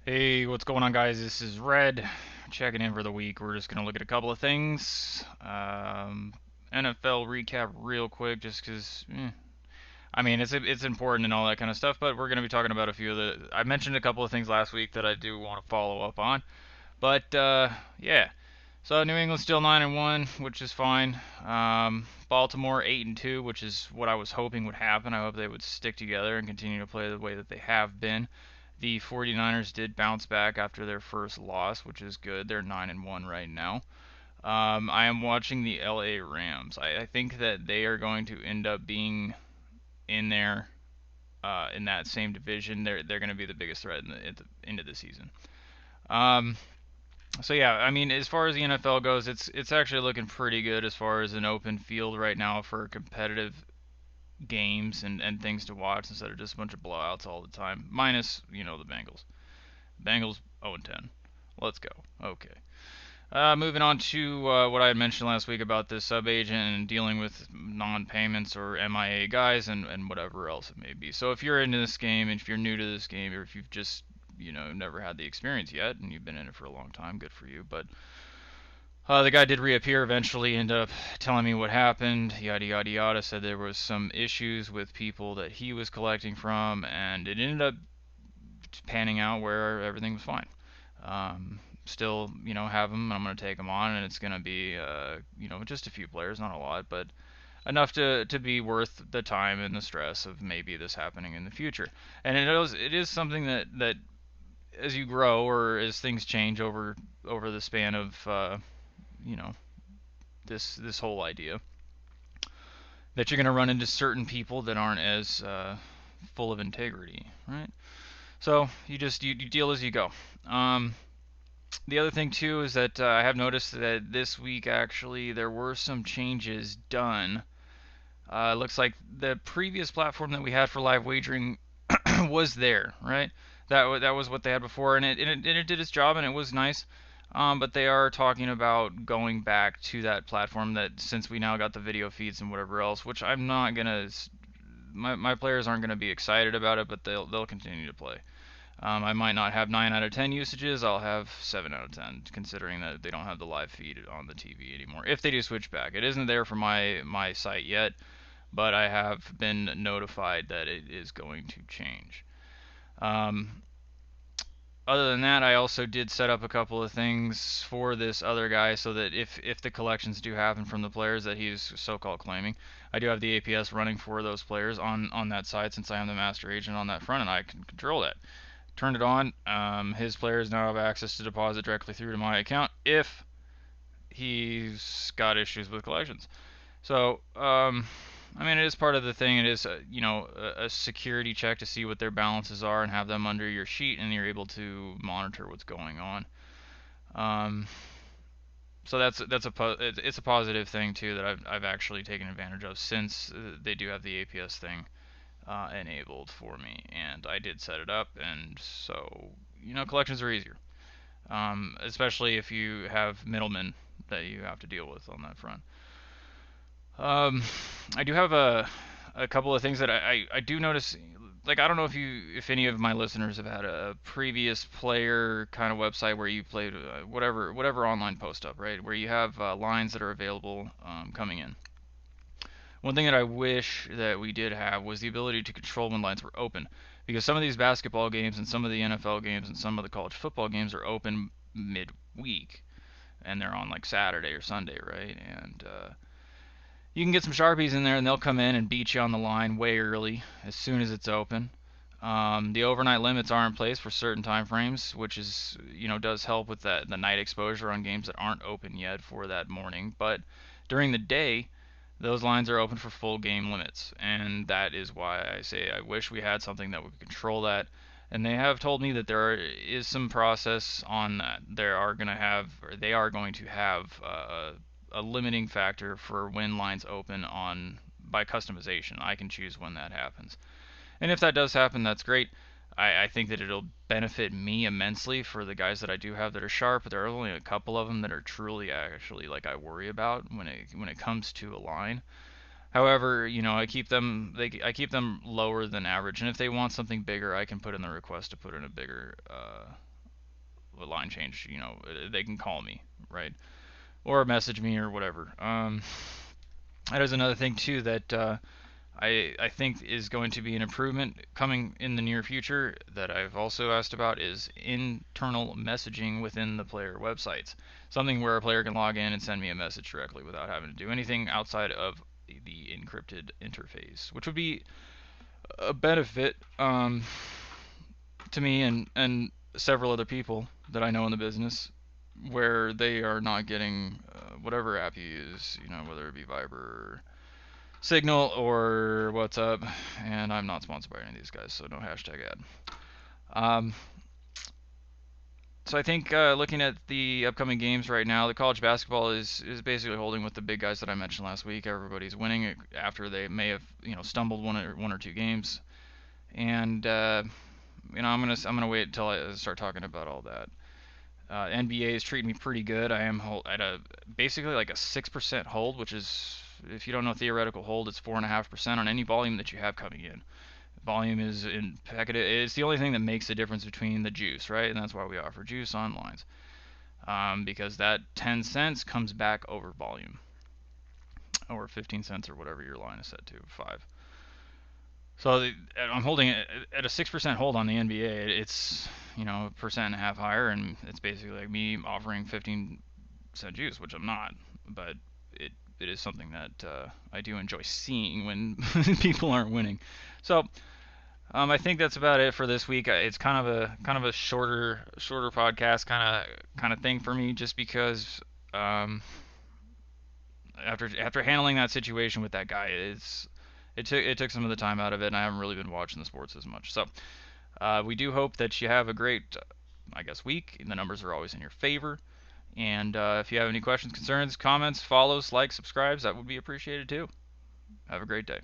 Hey, what's going on, guys? This is Red, checking in for the week. We're just gonna look at a couple of things. NFL recap real quick, just because. I mean, it's important and all that kind of stuff, but we're gonna be talking about a few of the. I mentioned a couple of things last week that I do want to follow up on, but yeah. So New England's still 9-1, which is fine. Baltimore 8-2, which is what I was hoping would happen. I hope they would stick together and continue to play the way that they have been. The 49ers did bounce back after their first loss, which is good. They're 9-1 right now. I am watching the LA Rams. I think that they are going to end up being in there in that same division. They're going to be the biggest threat at the end of the season. Um, so yeah, I mean, as far as the NFL goes, it's actually looking pretty good as far as an open field right now for competitive games and things to watch instead of just a bunch of blowouts all the time. Minus, the Bengals. Bengals 0-10. Let's go. Okay. Moving on to what I had mentioned last week about the sub agent and dealing with non-payments or MIA guys and whatever else it may be. So if you're into this game, and if you're new to this game, or if you've just never had the experience yet and you've been in it for a long time, good for you. But the guy did reappear eventually, end up telling me what happened, yada yada yada. Said there was some issues with people that he was collecting from, and it ended up panning out where everything was fine. Still, have him. I'm going to take him on, and it's going to be, just a few players, not a lot, but enough to be worth the time and the stress of maybe this happening in the future. And it is something that as you grow or as things change over the span of you know this whole idea, that you're going to run into certain people that aren't as full of integrity, right? So you deal as you go. Um, the other thing too is that I have noticed that this week actually there were some changes done. Looks like the previous platform that we had for live wagering was there, right? That was what they had before, and it did its job, and it was nice. But they are talking about going back to that platform, that since we now got the video feeds and whatever else, which I'm not gonna. My players aren't gonna be excited about it, but they'll continue to play. I might not have 9 out of 10 usages. I'll have 7 out of 10, considering that they don't have the live feed on the TV anymore. If they do switch back, it isn't there for my site yet, but I have been notified that it is going to change. Um, Other than that, I also did set up a couple of things for this other guy so that if the collections do happen from the players that he's so-called claiming, I do have the APS running for those players on that side, since I am the master agent on that front and I can control that. Turned it on. His players now have access to deposit directly through to my account if he's got issues with collections. So, I mean, it is part of the thing. It is, a security check to see what their balances are and have them under your sheet, and you're able to monitor what's going on. Um, so it's a positive thing too that I've actually taken advantage of, since they do have the APS thing enabled for me, and I did set it up, and so collections are easier, especially if you have middlemen that you have to deal with on that front. Um, I do have a couple of things that I do notice. Like, I don't know if any of my listeners have had a previous player kind of website where you played whatever online post up, right, where you have lines that are available coming in. One thing that I wish that we did have was the ability to control when lines were open, because some of these basketball games and some of the NFL games and some of the college football games are open midweek, and they're on like Saturday or Sunday, right? And you can get some sharpies in there, and they'll come in and beat you on the line way early as soon as it's open. The overnight limits are in place for certain time frames, which is does help with that the night exposure on games that aren't open yet for that morning. But during the day, those lines are open for full game limits, and that is why I say I wish we had something that would control that. And they have told me that is some process on that. They are going to have a limiting factor for when lines open on by customization. I can choose when that happens. And if that does happen, that's great. I think that it'll benefit me immensely for the guys that I do have that are sharp. There are only a couple of them that are truly actually like I worry about when it comes to a line. However, I keep them lower than average, and if they want something bigger, I can put in the request to put in a bigger a line change, they can call me, right, or message me or whatever. That is another thing too that I think is going to be an improvement coming in the near future that I've also asked about is internal messaging within the player websites. Something where a player can log in and send me a message directly without having to do anything outside of the encrypted interface, which would be a benefit to me and several other people that I know in the business where they are not getting whatever app you use, whether it be Viber or Signal or WhatsApp, and I'm not sponsored by any of these guys, so no hashtag ad. Um, so I think looking at the upcoming games right now, the college basketball is basically holding with the big guys that I mentioned last week. Everybody's winning after they may have stumbled one or two games, and I'm gonna wait until I start talking about all that. NBA is treating me pretty good. I am at a basically like a 6% hold, which is, if you don't know theoretical hold, it's 4.5% on any volume that you have coming in. Volume is it's the only thing that makes the difference between the juice, right? And that's why we offer juice on lines, because that 10 cents comes back over volume, or 15 cents or whatever your line is set to, 5. So I'm holding it at a 6% hold on the NBA. It's a percent and a half higher, and it's basically like me offering 15-cent juice, which I'm not, but it is something that I do enjoy seeing when people aren't winning. So I think that's about it for this week. It's kind of a shorter podcast kind of thing for me, just because after handling that situation with that guy, it took some of the time out of it, and I haven't really been watching the sports as much. So we do hope that you have a great, I guess, week. The numbers are always in your favor. And if you have any questions, concerns, comments, follows, likes, subscribes, that would be appreciated too. Have a great day.